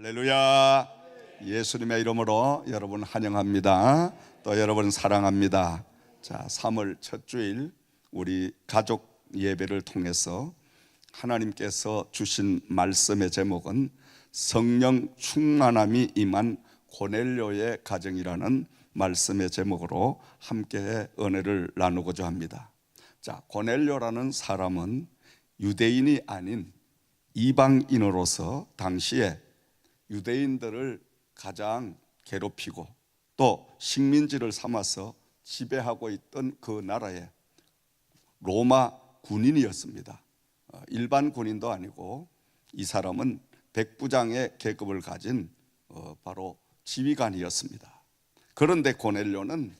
할렐루야. 예수님의 이름으로 여러분 환영합니다. 또 여러분 사랑합니다. 자, 3월 첫 주일 우리 가족 예배를 통해서 하나님께서 주신 말씀의 제목은 성령 충만함이 임한 고넬료의 가정이라는 말씀의 제목으로 함께 은혜를 나누고자 합니다. 자, 고넬료라는 사람은 유대인이 아닌 이방인으로서 당시에 유대인들을 가장 괴롭히고 또 식민지를 삼아서 지배하고 있던 그 나라의 로마 군인이었습니다. 일반 군인도 아니고 이 사람은 백부장의 계급을 가진 바로 지휘관이었습니다. 그런데 고넬료는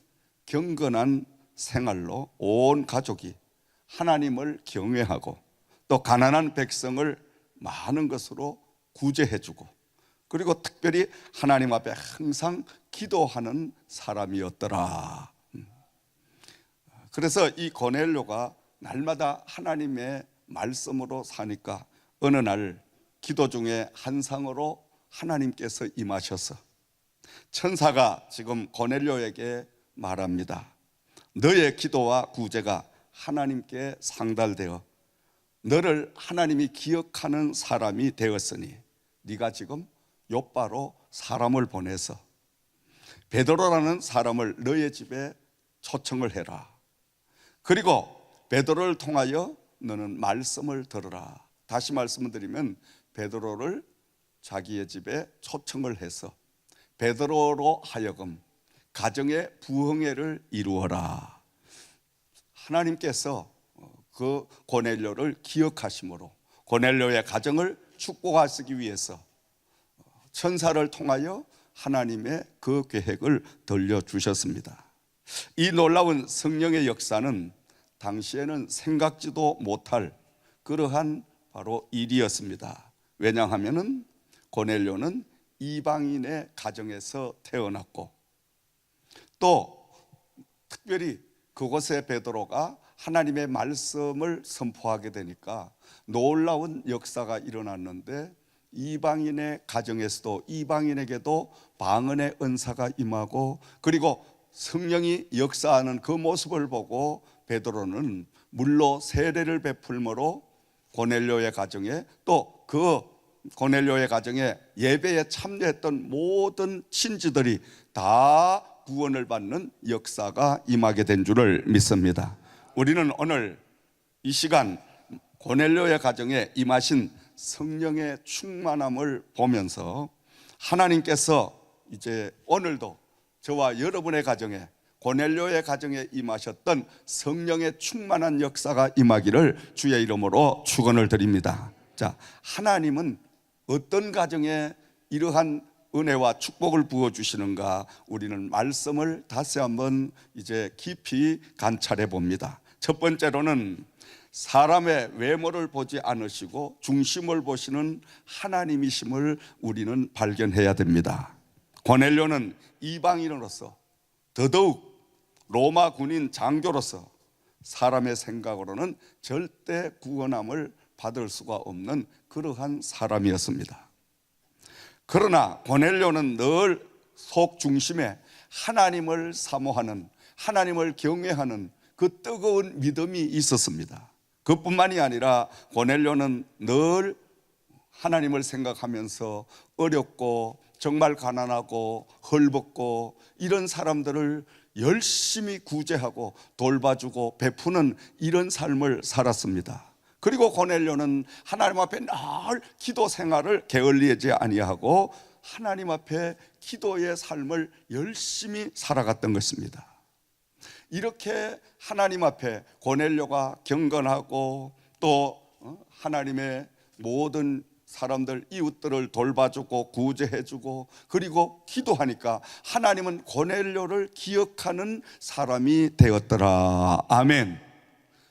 경건한 생활로 온 가족이 하나님을 경외하고 또 가난한 백성을 많은 것으로 구제해주고 그리고 특별히 하나님 앞에 항상 기도하는 사람이었더라. 그래서 이 고넬료가 날마다 하나님의 말씀으로 사니까 어느 날 기도 중에 한상으로 하나님께서 임하셔서 천사가 지금 고넬료에게 말합니다. 너의 기도와 구제가 하나님께 상달되어 너를 하나님이 기억하는 사람이 되었으니 네가 지금 욥바로 사람을 보내서 베드로라는 사람을 너의 집에 초청을 해라. 그리고 베드로를 통하여 너는 말씀을 들으라. 다시 말씀을 드리면 베드로를 자기의 집에 초청을 해서 베드로로 하여금 가정의 부흥회를 이루어라. 하나님께서 그 고넬료를 기억하심으로 고넬료의 가정을 축복하시기 위해서 천사를 통하여 하나님의 그 계획을 들려주셨습니다. 이 놀라운 성령의 역사는 당시에는 생각지도 못할 그러한 바로 일이었습니다. 왜냐하면 고넬료는 이방인의 가정에서 태어났고 또 특별히 그곳에 베드로가 하나님의 말씀을 선포하게 되니까 놀라운 역사가 일어났는데 이방인의 가정에서도 이방인에게도 방언의 은사가 임하고 그리고 성령이 역사하는 그 모습을 보고 베드로는 물로 세례를 베풀므로 고넬료의 가정에 또 그 고넬료의 가정에 예배에 참여했던 모든 친지들이 다 구원을 받는 역사가 임하게 된 줄을 믿습니다. 우리는 오늘 이 시간 고넬료의 가정에 임하신 성령의 충만함을 보면서 하나님께서 이제 오늘도 저와 여러분의 가정에 고넬료의 가정에 임하셨던 성령의 충만한 역사가 임하기를 주의 이름으로 축원을 드립니다. 자, 하나님은 어떤 가정에 이러한 은혜와 축복을 부어주시는가 우리는 말씀을 다시 한번 이제 깊이 관찰해 봅니다. 첫 번째로는 사람의 외모를 보지 않으시고 중심을 보시는 하나님이심을 우리는 발견해야 됩니다. 고넬료는 이방인으로서 더더욱 로마 군인 장교로서 사람의 생각으로는 절대 구원함을 받을 수가 없는 그러한 사람이었습니다. 그러나 고넬료는 늘 속 중심에 하나님을 사모하는 하나님을 경외하는 그 뜨거운 믿음이 있었습니다. 그뿐만이 아니라 고넬료는 늘 하나님을 생각하면서 어렵고 정말 가난하고 헐벗고 이런 사람들을 열심히 구제하고 돌봐주고 베푸는 이런 삶을 살았습니다. 그리고 고넬료는 하나님 앞에 늘 기도 생활을 게을리하지 아니하고 하나님 앞에 기도의 삶을 열심히 살아갔던 것입니다. 이렇게 하나님 앞에 고넬료가 경건하고 또 하나님의 모든 사람들 이웃들을 돌봐주고 구제해주고 그리고 기도하니까 하나님은 고넬료를 기억하는 사람이 되었더라. 아멘.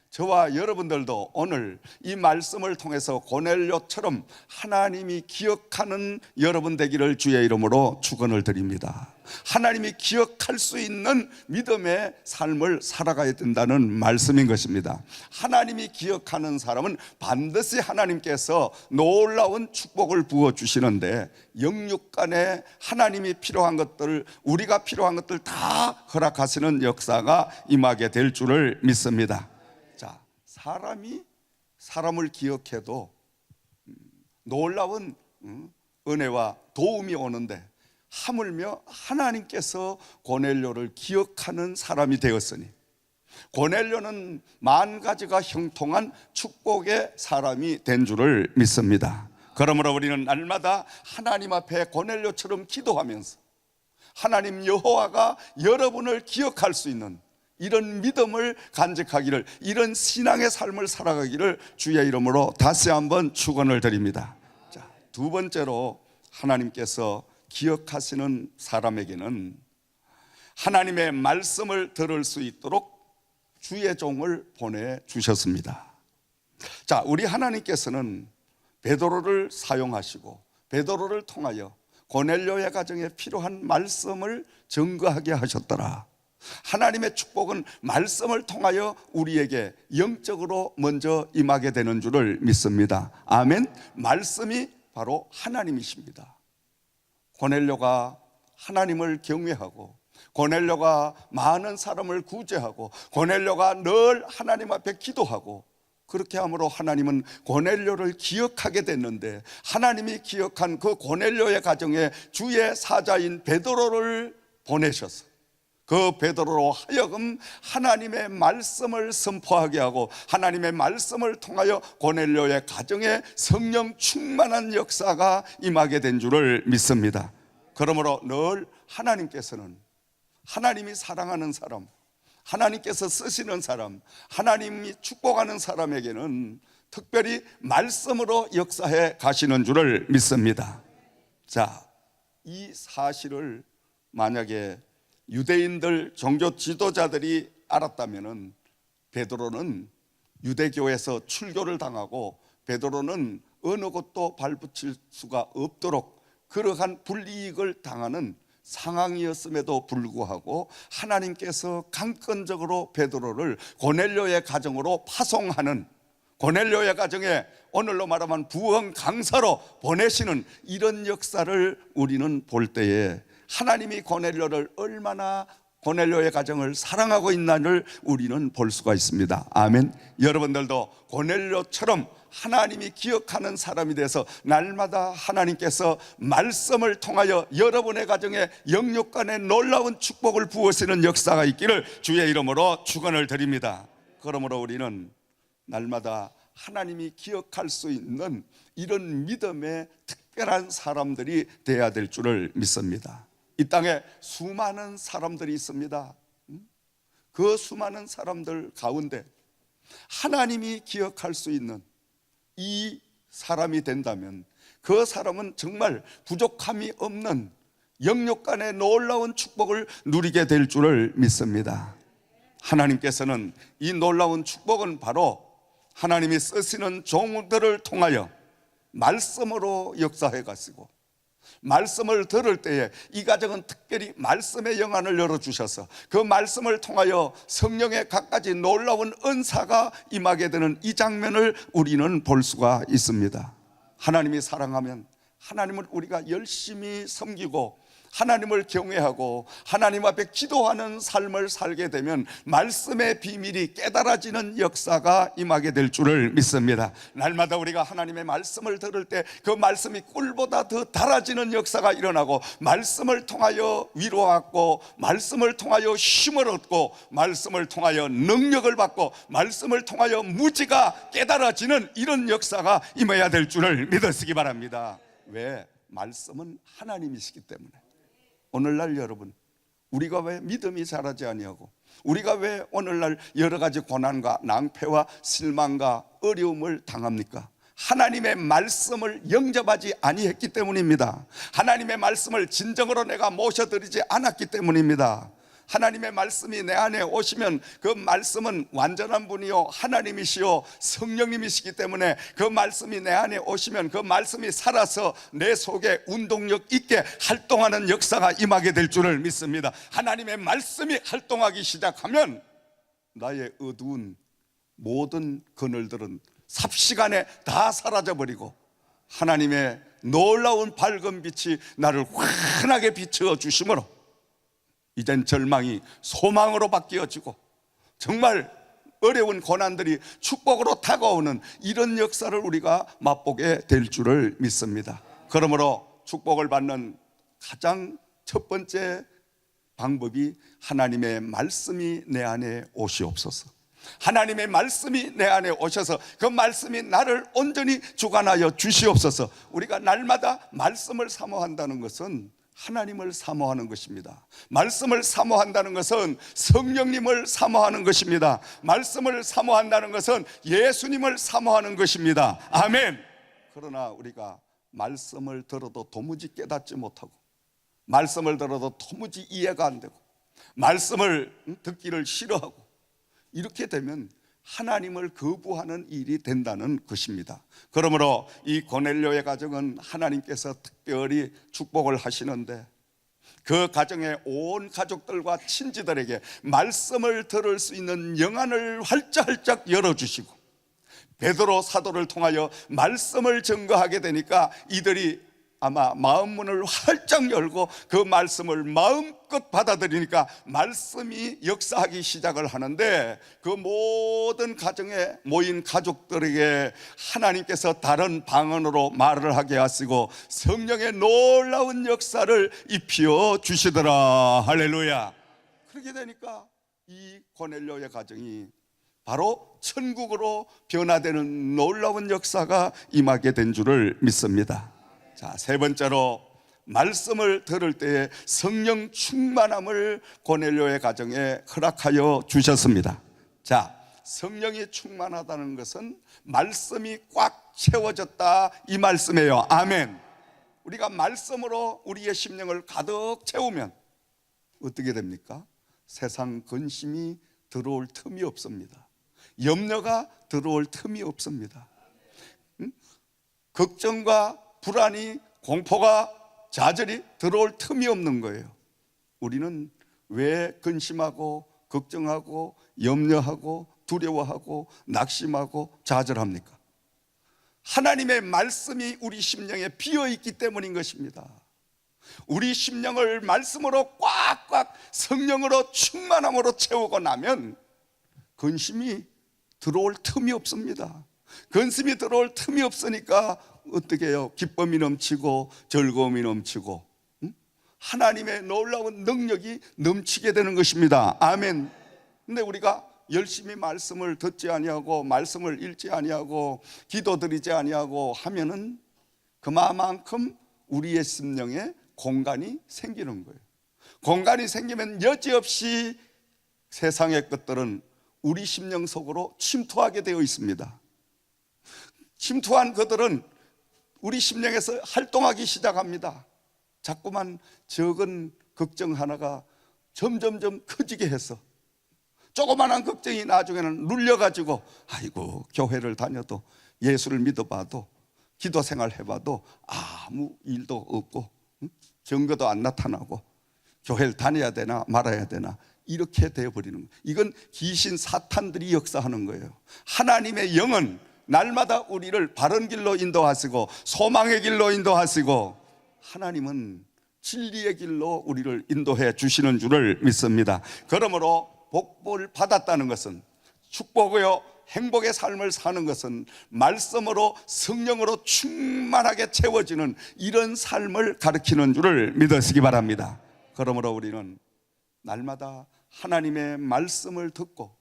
저와 여러분들도 오늘 이 말씀을 통해서 고넬료처럼 하나님이 기억하는 여러분 되기를 주의 이름으로 축원을 드립니다. 하나님이 기억할 수 있는 믿음의 삶을 살아가야 된다는 말씀인 것입니다. 하나님이 기억하는 사람은 반드시 하나님께서 놀라운 축복을 부어주시는데, 영육간에 하나님이 필요한 것들, 우리가 필요한 것들 다 허락하시는 역사가 임하게 될 줄을 믿습니다. 자, 사람이 사람을 기억해도 놀라운 은혜와 도움이 오는데, 하물며 하나님께서 고넬료를 기억하는 사람이 되었으니, 고넬료는 만 가지가 형통한 축복의 사람이 된 줄을 믿습니다. 그러므로 우리는 날마다 하나님 앞에 고넬료처럼 기도하면서 하나님 여호와가 여러분을 기억할 수 있는 이런 믿음을 간직하기를, 이런 신앙의 삶을 살아가기를 주의 이름으로 다시 한번 축원을 드립니다. 자, 두 번째로 하나님께서 기억하시는 사람에게는 하나님의 말씀을 들을 수 있도록 주의 종을 보내주셨습니다. 자, 우리 하나님께서는 베드로를 사용하시고 베드로를 통하여 고넬료의 가정에 필요한 말씀을 증거하게 하셨더라. 하나님의 축복은 말씀을 통하여 우리에게 영적으로 먼저 임하게 되는 줄을 믿습니다. 아멘. 말씀이 바로 하나님이십니다. 고넬료가 하나님을 경외하고, 고넬료가 많은 사람을 구제하고, 고넬료가 늘 하나님 앞에 기도하고, 그렇게 함으로 하나님은 고넬료를 기억하게 됐는데, 하나님이 기억한 그 고넬료의 가정에 주의 사자인 베드로를 보내셔서 그 베드로로 하여금 하나님의 말씀을 선포하게 하고, 하나님의 말씀을 통하여 고넬료의 가정에 성령 충만한 역사가 임하게 된 줄을 믿습니다. 그러므로 늘 하나님께서는 하나님이 사랑하는 사람, 하나님께서 쓰시는 사람, 하나님이 축복하는 사람에게는 특별히 말씀으로 역사해 가시는 줄을 믿습니다. 자, 이 사실을 만약에 유대인들 종교 지도자들이 알았다면 베드로는 유대교에서 출교를 당하고 베드로는 어느 곳도 발붙일 수가 없도록 그러한 불이익을 당하는 상황이었음에도 불구하고 하나님께서 강권적으로 베드로를 고넬료의 가정으로 파송하는, 고넬료의 가정에 오늘로 말하면 부흥 강사로 보내시는 이런 역사를 우리는 볼 때에 하나님이 고넬료를 얼마나, 고넬료의 가정을 사랑하고 있나를 우리는 볼 수가 있습니다. 아멘. 여러분들도 고넬료처럼 하나님이 기억하는 사람이 돼서 날마다 하나님께서 말씀을 통하여 여러분의 가정에 영육간에 놀라운 축복을 부으시는 역사가 있기를 주의 이름으로 축원을 드립니다. 그러므로 우리는 날마다 하나님이 기억할 수 있는 이런 믿음의 특별한 사람들이 되어야 될 줄을 믿습니다. 이 땅에 수많은 사람들이 있습니다. 그 수많은 사람들 가운데 하나님이 기억할 수 있는 이 사람이 된다면 그 사람은 정말 부족함이 없는 영육간의 놀라운 축복을 누리게 될 줄을 믿습니다. 하나님께서는 이 놀라운 축복은 바로 하나님이 쓰시는 종들을 통하여 말씀으로 역사해 가시고, 말씀을 들을 때에 이 가정은 특별히 말씀의 영안을 열어주셔서 그 말씀을 통하여 성령의 갖가지 놀라운 은사가 임하게 되는 이 장면을 우리는 볼 수가 있습니다. 하나님이 사랑하면 하나님을 우리가 열심히 섬기고 하나님을 경외하고 하나님 앞에 기도하는 삶을 살게 되면 말씀의 비밀이 깨달아지는 역사가 임하게 될 줄을 믿습니다. 날마다 우리가 하나님의 말씀을 들을 때 그 말씀이 꿀보다 더 달아지는 역사가 일어나고, 말씀을 통하여 위로받고, 말씀을 통하여 힘을 얻고, 말씀을 통하여 능력을 받고, 말씀을 통하여 무지가 깨달아지는 이런 역사가 임해야 될 줄을 믿으시기 바랍니다. 왜? 말씀은 하나님이시기 때문에. 오늘날 여러분, 우리가 왜 믿음이 자라지 아니하고, 우리가 왜 오늘날 여러 가지 고난과 낭패와 실망과 어려움을 당합니까? 하나님의 말씀을 영접하지 아니했기 때문입니다. 하나님의 말씀을 진정으로 내가 모셔드리지 않았기 때문입니다. 하나님의 말씀이 내 안에 오시면 그 말씀은 완전한 분이요 하나님이시요 성령님이시기 때문에 그 말씀이 내 안에 오시면 그 말씀이 살아서 내 속에 운동력 있게 활동하는 역사가 임하게 될 줄을 믿습니다. 하나님의 말씀이 활동하기 시작하면 나의 어두운 모든 그늘들은 삽시간에 다 사라져버리고 하나님의 놀라운 밝은 빛이 나를 환하게 비추어 주심으로 이젠 절망이 소망으로 바뀌어지고 정말 어려운 고난들이 축복으로 다가오는 이런 역사를 우리가 맛보게 될 줄을 믿습니다. 그러므로 축복을 받는 가장 첫 번째 방법이 하나님의 말씀이 내 안에 오시옵소서. 하나님의 말씀이 내 안에 오셔서 그 말씀이 나를 온전히 주관하여 주시옵소서. 우리가 날마다 말씀을 사모한다는 것은 하나님을 사모하는 것입니다. 말씀을 사모한다는 것은 성령님을 사모하는 것입니다. 말씀을 사모한다는 것은 예수님을 사모하는 것입니다. 아멘. 그러나 우리가 말씀을 들어도 도무지 깨닫지 못하고 말씀을 들어도 도무지 이해가 안 되고 말씀을 듣기를 싫어하고 이렇게 되면 하나님을 거부하는 일이 된다는 것입니다. 그러므로 이 고넬료의 가정은 하나님께서 특별히 축복을 하시는데 그 가정의 온 가족들과 친지들에게 말씀을 들을 수 있는 영안을 활짝활짝 열어주시고 베드로 사도를 통하여 말씀을 증거하게 되니까 이들이 아마 마음문을 활짝 열고 그 말씀을 마음껏 받아들이니까 말씀이 역사하기 시작을 하는데 그 모든 가정에 모인 가족들에게 하나님께서 다른 방언으로 말을 하게 하시고 성령의 놀라운 역사를 입히어 주시더라. 할렐루야. 그렇게 되니까 이 고넬료의 가정이 바로 천국으로 변화되는 놀라운 역사가 임하게 된 줄을 믿습니다. 자, 세 번째로 말씀을 들을 때에 성령 충만함을 고넬료의 가정에 허락하여 주셨습니다. 자, 성령이 충만하다는 것은 말씀이 꽉 채워졌다 이 말씀이에요. 아멘. 우리가 말씀으로 우리의 심령을 가득 채우면 어떻게 됩니까? 세상 근심이 들어올 틈이 없습니다. 염려가 들어올 틈이 없습니다. 걱정과 불안이, 공포가, 좌절이 들어올 틈이 없는 거예요. 우리는 왜 근심하고 걱정하고 염려하고 두려워하고 낙심하고 좌절합니까? 하나님의 말씀이 우리 심령에 비어있기 때문인 것입니다. 우리 심령을 말씀으로 꽉꽉 성령으로 충만함으로 채우고 나면 근심이 들어올 틈이 없습니다. 근심이 들어올 틈이 없으니까 어떻게 해요? 기쁨이 넘치고 즐거움이 넘치고 하나님의 놀라운 능력이 넘치게 되는 것입니다. 아멘. 근데 우리가 열심히 말씀을 듣지 아니하고 말씀을 읽지 아니하고 기도드리지 아니하고 하면은 그만큼 우리의 심령에 공간이 생기는 거예요. 공간이 생기면 여지없이 세상의 것들은 우리 심령 속으로 침투하게 되어 있습니다. 침투한 그들은 우리 심령에서 활동하기 시작합니다. 자꾸만 적은 걱정 하나가 점점점 커지게 해서 조그만한 걱정이 나중에는 눌려가지고 아이고 교회를 다녀도 예수를 믿어봐도 기도 생활 해봐도 아무 일도 없고 증거도 안 나타나고 교회를 다녀야 되나 말아야 되나 이렇게 되어버리는 거예요. 이건 귀신 사탄들이 역사하는 거예요. 하나님의 영은 날마다 우리를 바른 길로 인도하시고 소망의 길로 인도하시고 하나님은 진리의 길로 우리를 인도해 주시는 줄을 믿습니다. 그러므로 복을 받았다는 것은 축복이요 행복의 삶을 사는 것은 말씀으로 성령으로 충만하게 채워지는 이런 삶을 가르치는 줄을 믿으시기 바랍니다. 그러므로 우리는 날마다 하나님의 말씀을 듣고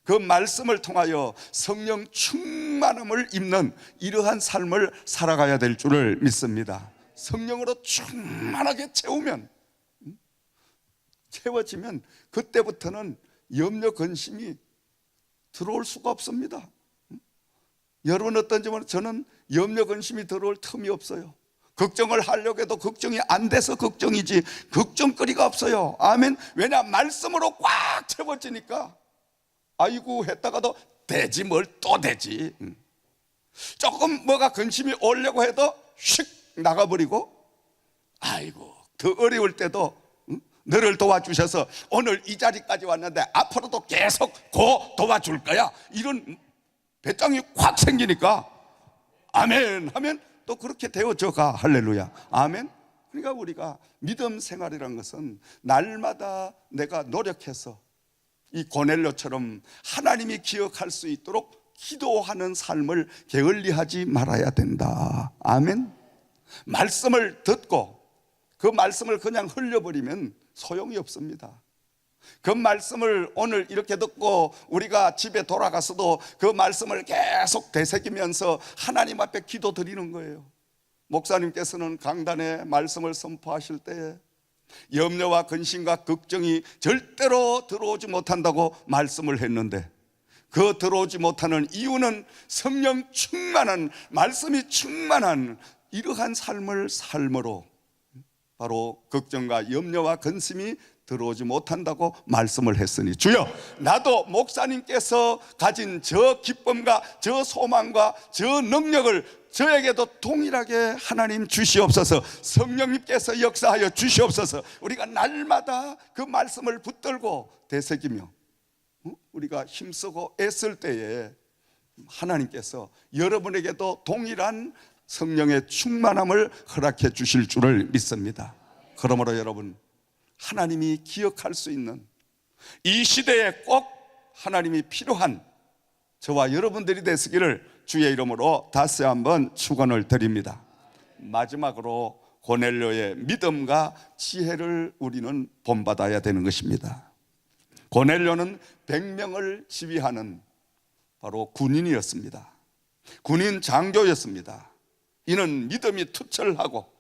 그 말씀을 통하여 성령 충만함을 입는 이러한 삶을 살아가야 될 줄을 믿습니다. 성령으로 충만하게 채워지면 그때부터는 염려 근심이 들어올 수가 없습니다. 여러분 어떤지 모르겠지만 저는 염려 근심이 들어올 틈이 없어요. 걱정을 하려고 해도 걱정이 안 돼서 걱정이지 걱정거리가 없어요. 아멘. 왜냐? 말씀으로 꽉 채워지니까 아이고 했다가도 되지 뭘 또 되지. 조금 뭐가 근심이 오려고 해도 휙 나가버리고, 아이고 더 어려울 때도 너를 도와주셔서 오늘 이 자리까지 왔는데 앞으로도 계속 도와줄 거야, 이런 배짱이 확 생기니까 아멘 하면 또 그렇게 되어져 가. 할렐루야. 아멘. 그러니까 우리가 믿음 생활이란 것은 날마다 내가 노력해서 이 고넬료처럼 하나님이 기억할 수 있도록 기도하는 삶을 게을리하지 말아야 된다. 아멘. 말씀을 듣고 그 말씀을 그냥 흘려버리면 소용이 없습니다. 그 말씀을 오늘 이렇게 듣고 우리가 집에 돌아가서도 그 말씀을 계속 되새기면서 하나님 앞에 기도 드리는 거예요. 목사님께서는 강단에 말씀을 선포하실 때에 염려와 근심과 걱정이 절대로 들어오지 못한다고 말씀을 했는데, 그 들어오지 못하는 이유는 성령 충만한, 말씀이 충만한 이러한 삶을 삶으로 바로 걱정과 염려와 근심이 들어오지 못한다고 말씀을 했으니, 주여 나도 목사님께서 가진 저 기쁨과 저 소망과 저 능력을 저에게도 동일하게 하나님 주시옵소서. 성령님께서 역사하여 주시옵소서. 우리가 날마다 그 말씀을 붙들고 되새기며 우리가 힘쓰고 애쓸 때에 하나님께서 여러분에게도 동일한 성령의 충만함을 허락해 주실 줄을 믿습니다. 그러므로 여러분, 하나님이 기억할 수 있는 이 시대에 꼭 하나님이 필요한 저와 여러분들이 되시기를 주의 이름으로 다시 한번 축원을 드립니다. 마지막으로 고넬료의 믿음과 지혜를 우리는 본받아야 되는 것입니다. 고넬료는 100명을 지휘하는 바로 군인이었습니다. 군인 장교였습니다. 이는 믿음이 투철하고,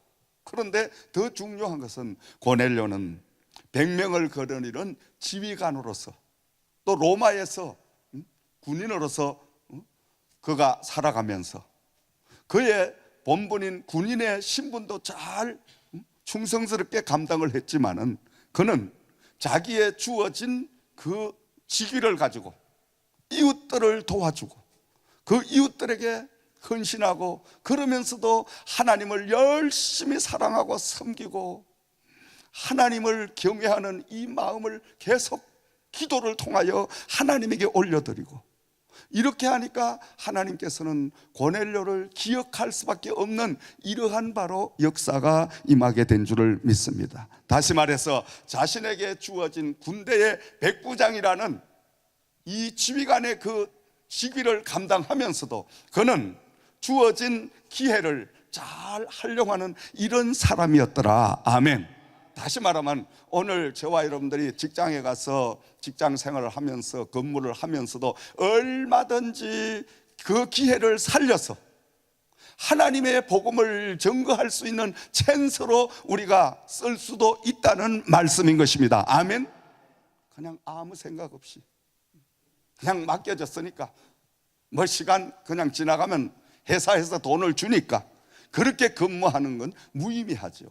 그런데 더 중요한 것은 고넬료는 100명을 거느리는 지휘관으로서 또 로마에서 군인으로서 그가 살아가면서 그의 본분인 군인의 신분도 잘 충성스럽게 감당을 했지만은 그는 자기의 주어진 그 직위를 가지고 이웃들을 도와주고 그 이웃들에게 헌신하고, 그러면서도 하나님을 열심히 사랑하고 섬기고 하나님을 경외하는 이 마음을 계속 기도를 통하여 하나님에게 올려드리고, 이렇게 하니까 하나님께서는 고넬료를 기억할 수밖에 없는 이러한 바로 역사가 임하게 된 줄을 믿습니다. 다시 말해서 자신에게 주어진 군대의 백부장이라는 이 지휘관의 그 직위를 감당하면서도 그는 주어진 기회를 잘 활용하는 이런 사람이었더라. 아멘. 다시 말하면 오늘 저와 여러분들이 직장에 가서 직장 생활을 하면서 근무를 하면서도 얼마든지 그 기회를 살려서 하나님의 복음을 증거할 수 있는 찬스로 우리가 쓸 수도 있다는 말씀인 것입니다. 아멘. 그냥 아무 생각 없이 그냥 맡겨졌으니까 뭐 시간 그냥 지나가면 회사에서 돈을 주니까 그렇게 근무하는 건 무의미하죠.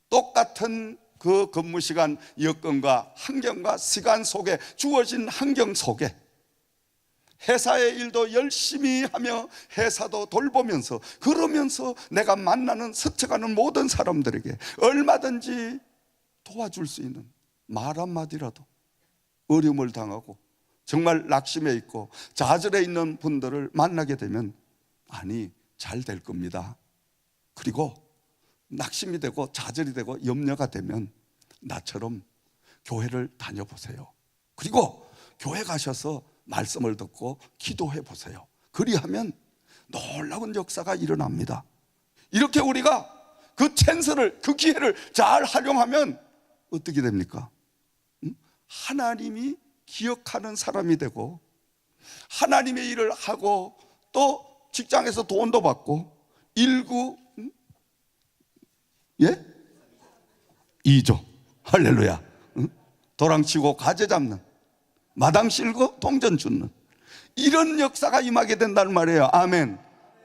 똑같은 그 근무 시간 여건과 환경과 시간 속에, 주어진 환경 속에 회사의 일도 열심히 하며 회사도 돌보면서, 그러면서 내가 만나는 스쳐가는 모든 사람들에게 얼마든지 도와줄 수 있는 말 한마디라도, 어려움을 당하고 정말 낙심해 있고 좌절해 있는 분들을 만나게 되면 아니 잘 될 겁니다. 그리고 낙심이 되고 좌절이 되고 염려가 되면 나처럼 교회를 다녀보세요. 그리고 교회 가셔서 말씀을 듣고 기도해 보세요. 그리하면 놀라운 역사가 일어납니다. 이렇게 우리가 그 찬스를, 그 기회를 잘 활용하면 어떻게 됩니까? 하나님이 기억하는 사람이 되고 하나님의 일을 하고 또 직장에서 돈도 받고 1구 2조 할렐루야. 도랑치고 가재 잡는, 마당 실고 동전 줍는 이런 역사가 임하게 된다는 말이에요. 아멘.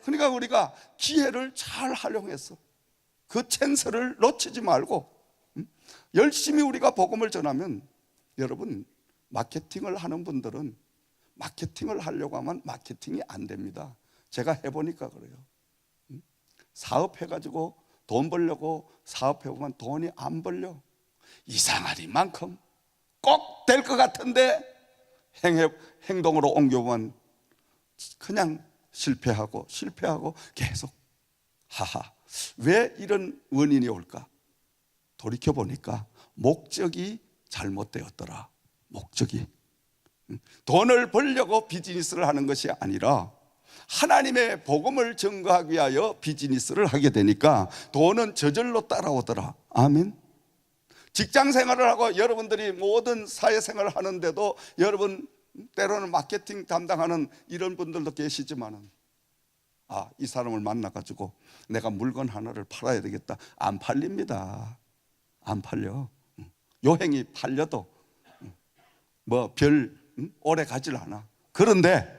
그러니까 우리가 기회를 잘 활용해서 그 찬스를 놓치지 말고 열심히 우리가 복음을 전하면, 여러분, 마케팅을 하는 분들은 마케팅을 하려고 하면 마케팅이 안 됩니다. 제가 해보니까 그래요. 사업해가지고 돈 벌려고 사업해보면 돈이 안 벌려. 이상하리만큼 꼭 될 것 같은데 행동으로 옮겨보면 그냥 실패하고 계속. 하하, 왜 이런 원인이 올까? 돌이켜보니까 목적이 잘못되었더라. 목적이 돈을 벌려고 비즈니스를 하는 것이 아니라 하나님의 복음을 증거하기 위하여 비즈니스를 하게 되니까 돈은 저절로 따라오더라. 아멘. 직장 생활을 하고 여러분들이 모든 사회생활을 하는데도 여러분 때로는 마케팅 담당하는 이런 분들도 계시지만은, 이 사람을 만나가지고 내가 물건 하나를 팔아야 되겠다. 안 팔립니다. 안 팔려. 요행이 팔려도 뭐 별 오래 가질 않아. 그런데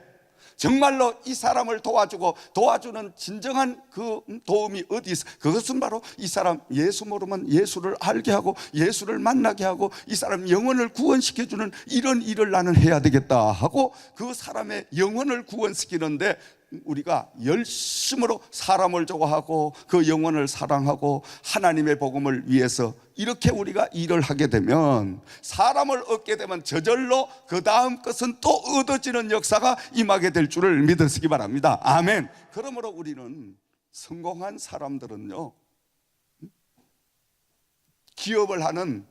정말로 이 사람을 도와주는 진정한 그 도움이 어디 있어? 그것은 바로 이 사람 예수 모르면 예수를 알게 하고 예수를 만나게 하고 이 사람 영혼을 구원시켜주는 이런 일을 나는 해야 되겠다 하고 그 사람의 영혼을 구원시키는데 우리가 열심으로 사람을 좋아하고 그 영혼을 사랑하고 하나님의 복음을 위해서 이렇게 우리가 일을 하게 되면, 사람을 얻게 되면 저절로 그 다음 것은 또 얻어지는 역사가 임하게 될 줄을 믿으시기 바랍니다. 아멘. 그러므로 우리는 성공한 사람들은요, 기업을 하는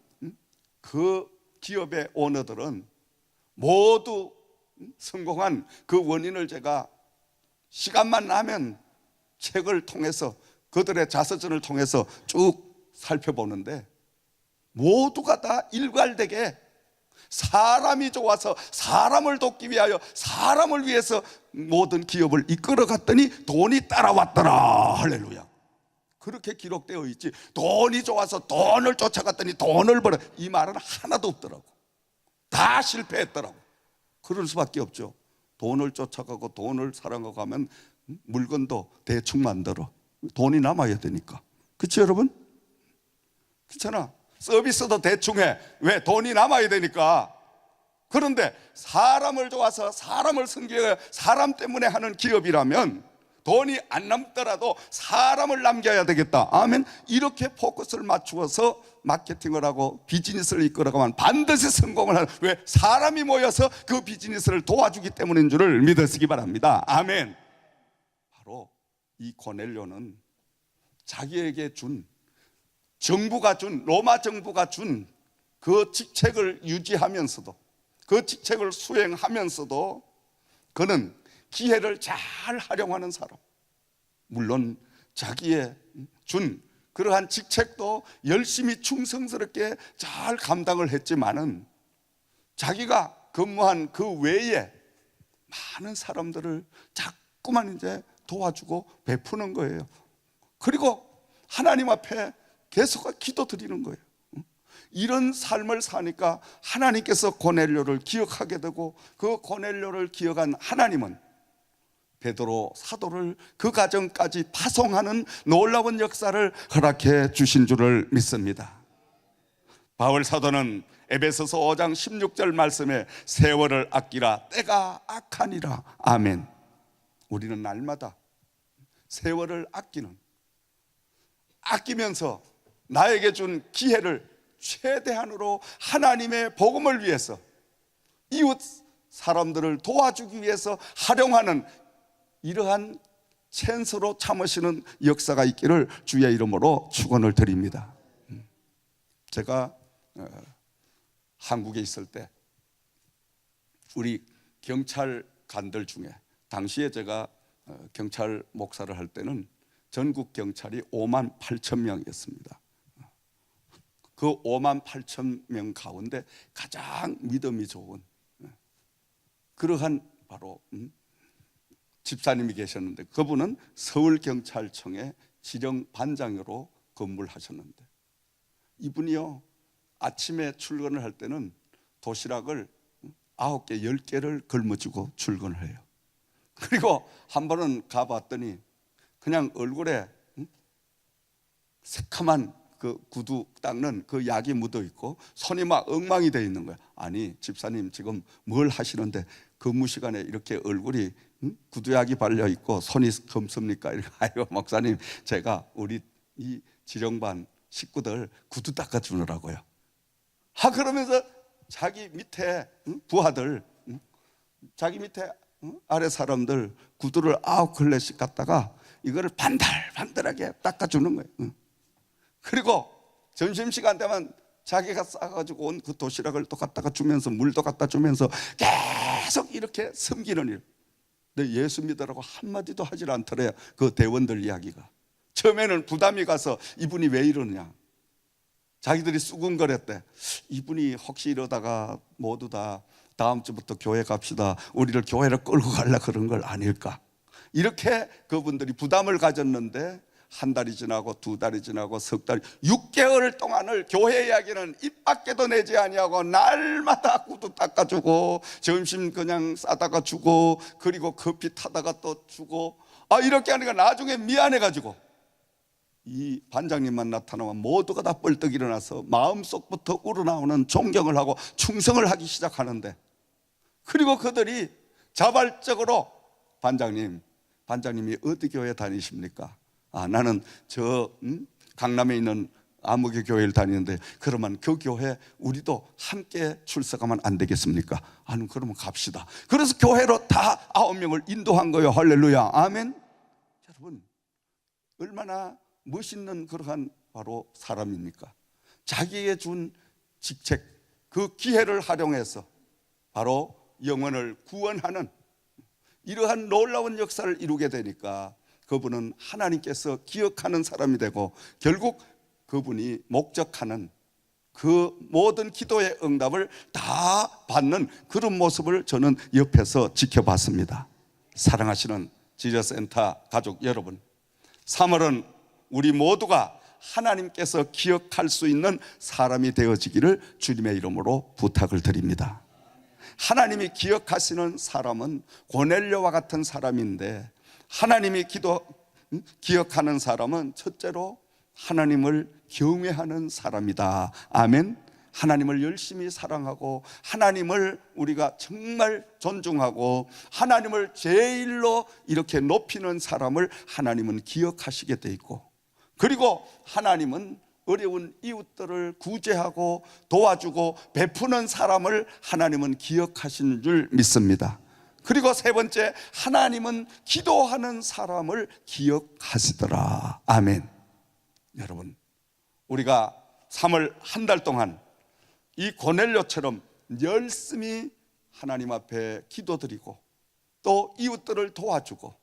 그 기업의 오너들은 모두 성공한 그 원인을 제가 시간만 나면 책을 통해서 그들의 자서전을 통해서 쭉 살펴보는데, 모두가 다 일괄되게 사람이 좋아서 사람을 돕기 위하여 사람을 위해서 모든 기업을 이끌어갔더니 돈이 따라왔더라. 할렐루야. 그렇게 기록되어 있지, 돈이 좋아서 돈을 쫓아갔더니 돈을 벌어, 이 말은 하나도 없더라고. 다 실패했더라고. 그럴 수밖에 없죠. 돈을 쫓아가고 돈을 사랑하고 하면 물건도 대충 만들어. 돈이 남아야 되니까. 그렇죠 여러분? 그렇잖아. 서비스도 대충 해. 왜? 돈이 남아야 되니까. 그런데 사람을 좋아서 사람을 섬기고 사람 때문에 하는 기업이라면 돈이 안 남더라도 사람을 남겨야 되겠다. 아멘. 이렇게 포커스를 맞추어서 마케팅을 하고 비즈니스를 이끌어가면 반드시 성공을 하는, 왜? 사람이 모여서 그 비즈니스를 도와주기 때문인 줄을 믿으시기 바랍니다. 아멘. 바로 이 고넬료는 자기에게 로마 정부가 준 그 직책을 유지하면서도, 그 직책을 수행하면서도 그는 기회를 잘 활용하는 사람, 물론 자기의 준 그러한 직책도 열심히 충성스럽게 잘 감당을 했지만은 자기가 근무한 그 외에 많은 사람들을 자꾸만 이제 도와주고 베푸는 거예요. 그리고 하나님 앞에 계속 기도 드리는 거예요. 이런 삶을 사니까 하나님께서 고넬료를 기억하게 되고, 그 고넬료를 기억한 하나님은 베드로 사도를 그 가정까지 파송하는 놀라운 역사를 허락해 주신 줄을 믿습니다. 바울 사도는 에베소서 5장 16절 말씀에 세월을 아끼라 때가 악하니라. 아멘. 우리는 날마다 세월을 아끼면서 나에게 준 기회를 최대한으로 하나님의 복음을 위해서, 이웃 사람들을 도와주기 위해서 활용하는 이러한 찬스로 참으시는 역사가 있기를 주의 이름으로 축원을 드립니다. 제가 한국에 있을 때 우리 경찰관들 중에, 당시에 제가 경찰 목사를 할 때는 전국 경찰이 5만 8천 명이었습니다. 그 5만 8천 명 가운데 가장 믿음이 좋은 그러한 바로 집사님이 계셨는데, 그분은 서울경찰청의 지령반장으로 근무를 하셨는데, 이분이요 아침에 출근을 할 때는 도시락을 9개 10개를 걸머쥐고 출근을 해요. 그리고 한 번은 가봤더니 그냥 얼굴에 새카만 그 구두 닦는 그 약이 묻어 있고 손이 막 엉망이 돼 있는 거야. 아니 집사님 지금 뭘 하시는데 근무 시간에 이렇게 얼굴이 구두약이 발려 있고 손이 검습니까? 이렇게 아유 목사님 제가 우리 이 지령반 식구들 구두 닦아 주느라고요. 그러면서 자기 밑에 부하들 자기 밑에 아래 사람들 구두를 9켤레씩 갖다가 이거를 반달반달하게 닦아주는 거예요. 그리고 점심시간 되면 자기가 싸가지고 온 그 도시락을 또 갖다가 주면서 물도 갖다 주면서 계속 이렇게 섬기는 일. 근데 예수 믿으라고 한마디도 하질 않더래요. 그 대원들 이야기가. 처음에는 부담이 가서 이분이 왜 이러냐, 자기들이 수군거렸대. 이분이 혹시 이러다가 모두 다 다음 주부터 교회 갑시다, 우리를 교회를 끌고 가려 그런 걸 아닐까, 이렇게 그분들이 부담을 가졌는데 한 달이 지나고 두 달이 지나고 석 달, 6개월 동안을 교회 이야기는 입 밖에도 내지 아니하고 날마다 구두 닦아주고 점심 그냥 싸다가 주고 그리고 커피 타다가 또 주고 이렇게 하니까 나중에 미안해가지고 이 반장님만 나타나면 모두가 다 뻘떡 일어나서 마음속부터 우러나오는 존경을 하고 충성을 하기 시작하는데, 그리고 그들이 자발적으로 반장님이 어디 교회 다니십니까? 나는 저 강남에 있는 아무개 교회를 다니는데 그러면 그 교회 우리도 함께 출석하면 안 되겠습니까? 그러면 갑시다. 그래서 교회로 다 9명을 인도한 거예요. 할렐루야, 아멘. 여러분 얼마나 멋있는 그러한 바로 사람입니까? 자기에게 준 직책, 그 기회를 활용해서 바로 영혼을 구원하는 이러한 놀라운 역사를 이루게 되니까 그분은 하나님께서 기억하는 사람이 되고 결국 그분이 목적하는 그 모든 기도의 응답을 다 받는 그런 모습을 저는 옆에서 지켜봤습니다. 사랑하시는 지저센터 가족 여러분, 3월은 우리 모두가 하나님께서 기억할 수 있는 사람이 되어지기를 주님의 이름으로 부탁을 드립니다. 하나님이 기억하시는 사람은 고넬료와 같은 사람인데, 하나님이 기억하는 사람은 첫째로 하나님을 경외하는 사람이다. 아멘. 하나님을 열심히 사랑하고 하나님을 우리가 정말 존중하고 하나님을 제일로 이렇게 높이는 사람을 하나님은 기억하시게 돼 있고, 그리고 하나님은 어려운 이웃들을 구제하고 도와주고 베푸는 사람을 하나님은 기억하신 줄 믿습니다. 그리고 세 번째, 하나님은 기도하는 사람을 기억하시더라. 아멘. 여러분 우리가 3월 한 달 동안 이 고넬료처럼 열심히 하나님 앞에 기도드리고 또 이웃들을 도와주고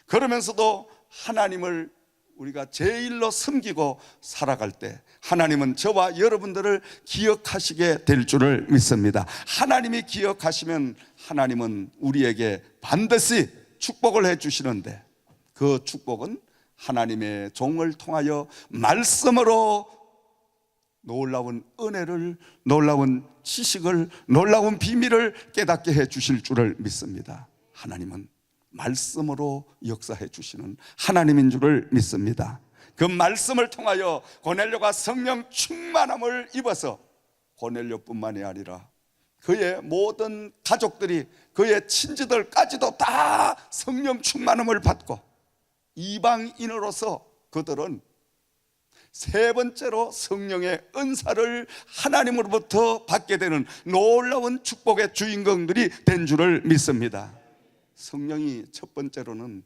그러면서도 하나님을 우리가 제일로 섬기고 살아갈 때 하나님은 저와 여러분들을 기억하시게 될 줄을 믿습니다. 하나님이 기억하시면 하나님은 우리에게 반드시 축복을 해 주시는데, 그 축복은 하나님의 종을 통하여 말씀으로 놀라운 은혜를, 놀라운 지식을, 놀라운 비밀을 깨닫게 해 주실 줄을 믿습니다. 하나님은 말씀으로 역사해 주시는 하나님인 줄을 믿습니다. 그 말씀을 통하여 고넬료가 성령 충만함을 입어서 고넬료뿐만이 아니라 그의 모든 가족들이, 그의 친지들까지도 다 성령 충만함을 받고 이방인으로서 그들은 세 번째로 성령의 은사를 하나님으로부터 받게 되는 놀라운 축복의 주인공들이 된 줄을 믿습니다. 성령이 첫 번째로는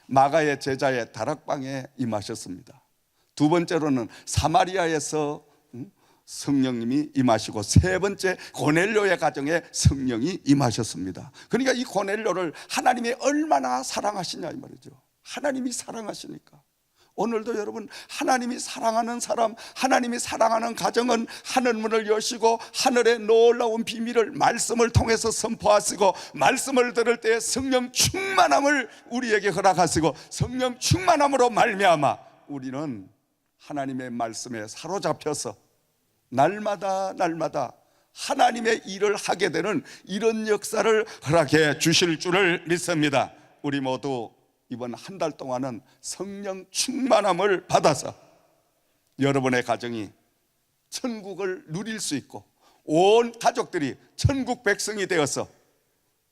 마가의 제자의 다락방에 임하셨습니다. 두 번째로는 사마리아에서 성령님이 임하시고, 세 번째 고넬료의 가정에 성령이 임하셨습니다. 그러니까 이 고넬료를 하나님이 얼마나 사랑하시냐 이 말이죠. 하나님이 사랑하시니까 오늘도 여러분 하나님이 사랑하는 사람, 하나님이 사랑하는 가정은 하늘문을 여시고 하늘의 놀라운 비밀을 말씀을 통해서 선포하시고, 말씀을 들을 때 성령 충만함을 우리에게 허락하시고, 성령 충만함으로 말미암아 우리는 하나님의 말씀에 사로잡혀서 날마다 하나님의 일을 하게 되는 이런 역사를 허락해 주실 줄을 믿습니다. 우리 모두 이번 한 달 동안은 성령 충만함을 받아서 여러분의 가정이 천국을 누릴 수 있고 온 가족들이 천국 백성이 되어서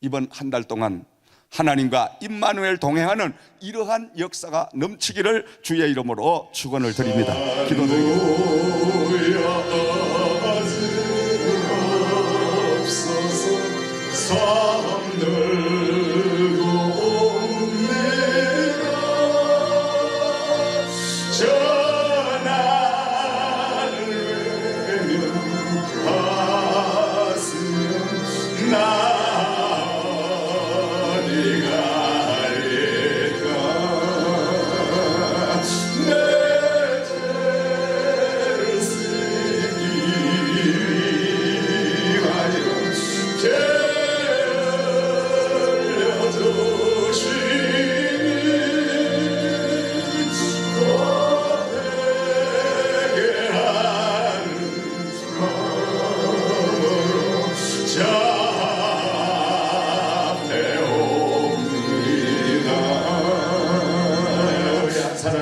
이번 한 달 동안 하나님과 임마누엘 동행하는 이러한 역사가 넘치기를 주의 이름으로 축원을 드립니다. 기도드리겠습니다.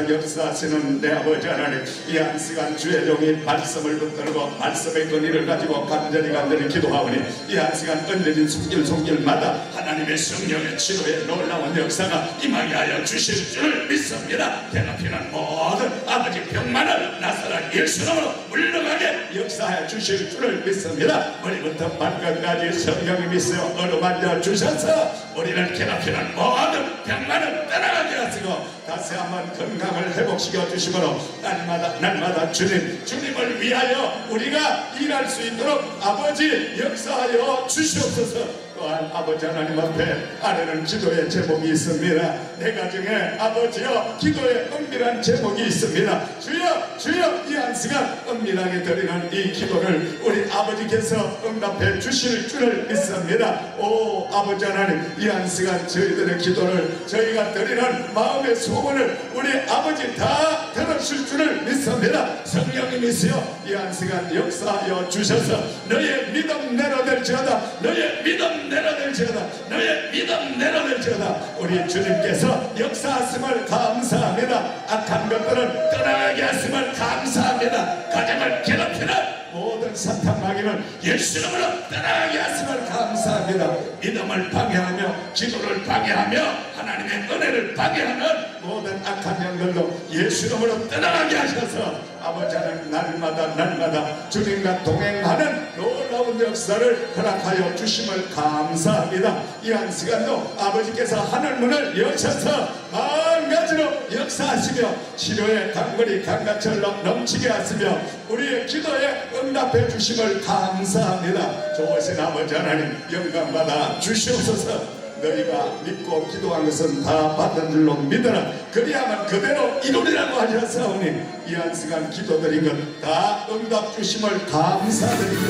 역사하시는 내 아버지 하나님, 이 한 시간 주의 종이 말씀을 붙들고 말씀의 권위를 가지고 간절히 기도하오니 이 한 시간 얹어진 손길마다 하나님의 성령의 치료의 놀라운 역사가 임하게 하여 주실 줄 믿습니다. 괴롭히는 모든 아버지 병만을 나사렛 예수님으로 물러가게 역사하여 주실 줄을 믿습니다. 머리부터 발끝까지 성령이 미스어 어루만져 주셔서 우리를 괴롭히는 모든 병만을 떠나가게 하시고 다시 한번 건강을 회복시켜 주시므로 날마다 주님을 위하여 우리가 일할 수 있도록 아버지 역사하여 주시옵소서. 또한 아버지 하나님 앞에 아래는 기도의 제목이 있습니다. 내 가정에 아버지여 기도의 은밀한 제목이 있습니다. 주여 이 한 시간 은밀하게 드리는 이 기도를 우리 아버지께서 응답해 주실 줄을 믿습니다. 오 아버지 하나님, 이 한 시간 저희들의 기도를 저희가 드리는 마음의 소원을 우리 아버지 다 들으실 줄을 믿습니다. 성령님이시여 이 한 시간 역사하여 주셔서 너의 믿음 내려될지어다, 너의 믿음 내려낼지어다, 너의 믿음 내려낼지어다. 우리 주님께서 역사하심을 감사합니다. 악한 것들은 떠나게 하심을 감사합니다. 가정을 괴롭히는 모든 사탄 마귀는 예수 이름으로 떠나게 하심을 감사합니다. 믿음을 방해하며 기도를 방해하며 하나님의 은혜를 방해하는 모든 악한 영들도 예수 이름으로 떠나게 하셔서 아버지 하나님 날마다 주님과 동행하는 놀라운 역사를 허락하여 주심을 감사합니다. 이 한 시간도 아버지께서 하늘문을 여셔서 마음가지로 역사하시며 치료의 강물이 강가처럼 넘치게 하시며 우리의 기도에 응답해 주심을 감사합니다. 좋으신 아버지 하나님 영광받아 주시옵소서. 너희가 믿고 기도한 것은 다 받은 줄로 믿어라. 그리하면 그대로 이루리라고 하셨사오니 이 한 시간 기도드린 것 다 응답 주심을 감사드리고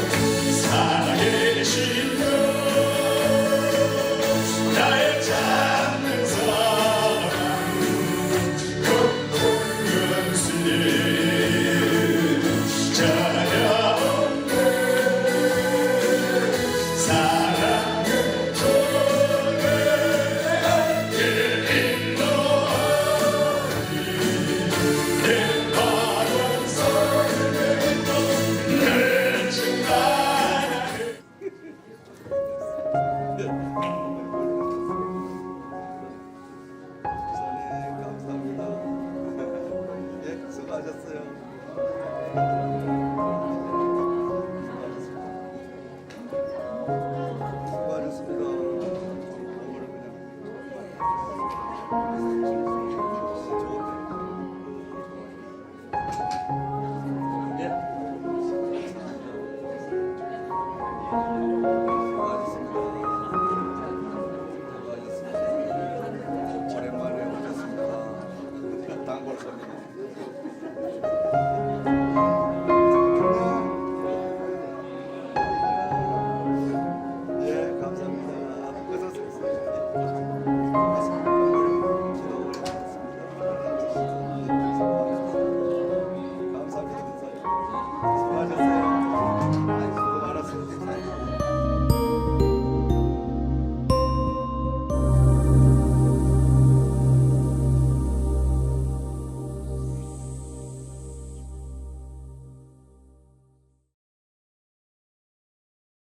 살아계신 주 나의 찾는 사랑 극복근심 찾아온네 사랑은 수고하셨습니다.